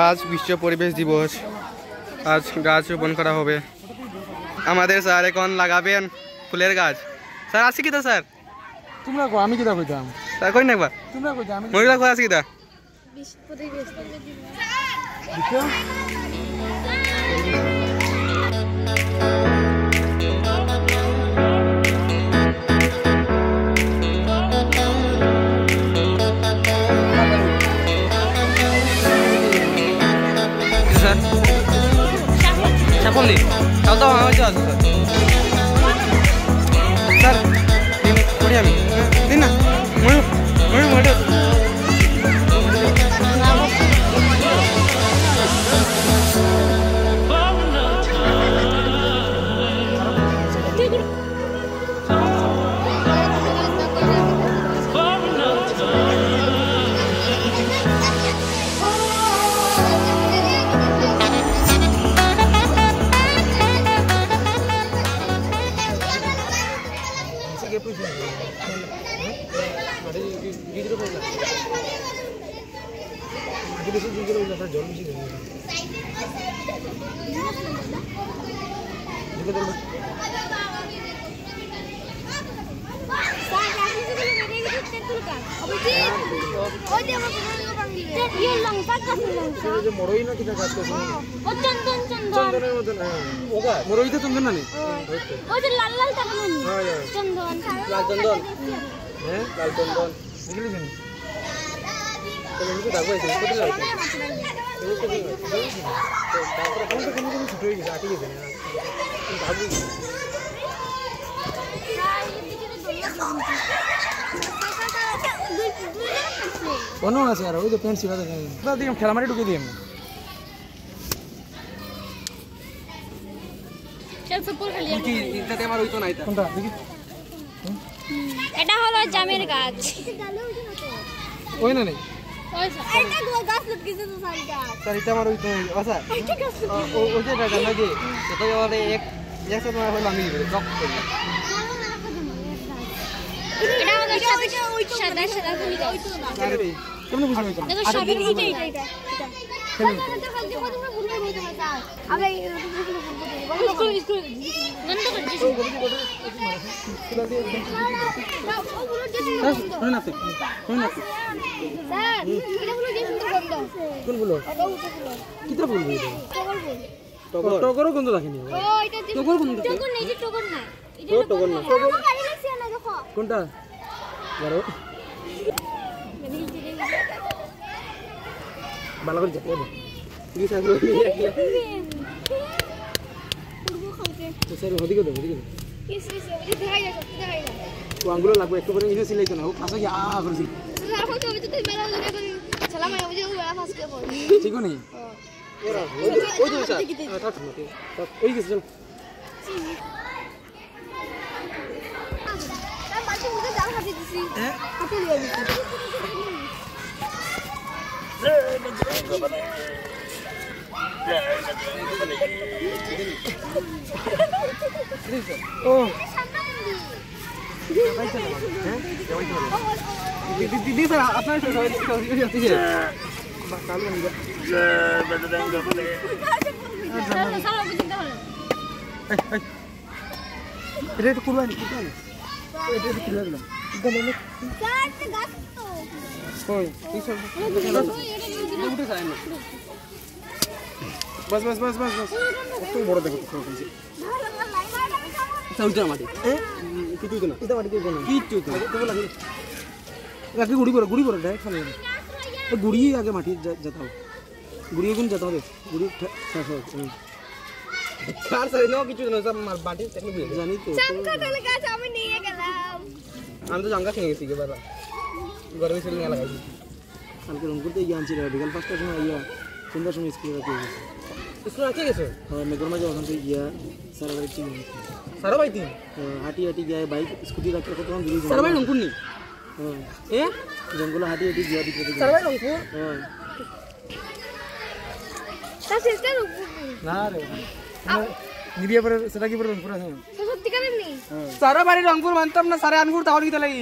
আজ বিশ্ব পরিবেশ দিবস। আজ গাছ রোপণ করা হবে। আমাদের স্যার এখন লাগাবেন ফুলের গাছ। স্যার আছে কি তা স্যার? তোমরা কো আমি কিটা কইতাম? স্যার কই না একবার তোমরা কইতা আমি মহিলা কই আছে কিটা? বিশ্ব পরিবেশ দেখো স্যার সাফল্য তাও তো আমার কাছে স্যার দিন করি আমি দিন না ময়ূর ময়ূর ময়ূর মরইতে চন্দন না নি ওই যে লাল লাল টাকা নেই চন্দন লাল চন্দন হ্যাঁ লাল চন্দন বুঝলি জানি তাহলে কিন্তু দাগ হয়েছে কত লাগছে তারপরে কোন ছোট হয়ে গেছে আটকে গেছে দাগ কোন আছে আর ওই যে পেন্ট ছিল দাদা দিলাম খেলা মারি ঢুকে দিই আমি চল ফুটবল খেলি কি ইনটাতে আমার হইতো না এটা কোনটা দেখি এটা হলো জামের গাছ ওই না নেই ওই এটা গাছ লটকেছে তো সারি গাছ স্যার এটা আমার হইতো না আচ্ছা এটা গাছ ওই যে দাদা না যে যত আমাদের এক একশো টাকা হলো আমি দিব জক করি এটা হলো সাদা সাদা ফুল গাছ আরে কেমনে বুঝলি এটা দেখো সবের এটা খেলুন কোন না কোন না কোন বলো কিটা বলবো এটা টগর কোন রাখেনি টগর কোন টগর নেই যে টগর না টগর না কোনটা বারো ভালো করে দেখো ঠিক আছে স্যার ওদিকে দাও ওদিকে ও আঙ্গুলো লাগবে একটু করে ইনে সিলাই তো না ও পাশে গিয়ে করেছি ঠিক নেই ওই তো স্যার ওই গেছে চল ও দিদি স্যার আপনার এটা একটু করবেন এটা একটু খুলে দিলাম बस बस बस बस बस तो बड़ा देखो तो चलते माटी कितु तो ना इधर माटी तो ना कितु तो लगे लगे गुड़ी पर डायरेक्ट खाने तो गुड़ी आगे माटी जाता हो गुड़ी कौन जाता हो गुड़ी कार सर नो कितु ना सब माटी टेक्निक जानी तो चमका तले गाछ আমি নিয়ে গেলাম আমি তো জাঙ্গা খেয়ে গেছি এবার গরমে ছিল না লাগাইছি কালকে রংপুর থেকে গিয়ে আনছিল বিকাল 5টার সময় আইয়া সন্ধ্যার সময় স্কুলে রাখতে গেছে স্কুলে রাখতে গেছে হ্যাঁ মেঘর মাঝে ওখান থেকে গিয়া সারা বাড়ি টিম সারা ভাই তিন হাঁটি হাঁটি গিয়ে বাইক স্কুটি রাখতে কতক্ষণ দূরে সারা ভাই রংপুর নি হ্যাঁ এ জঙ্গলে হাঁটি হাঁটি গিয়া দিতে সারা ভাই রংপুর হ্যাঁ তা সেটা না রে নিবিয়া পরে সেটা কি পরে রংপুর আছে সত্যি করে নেই সারা বাড়ি রংপুর মানতাম না সারা আনপুর তাহলে কি লাগে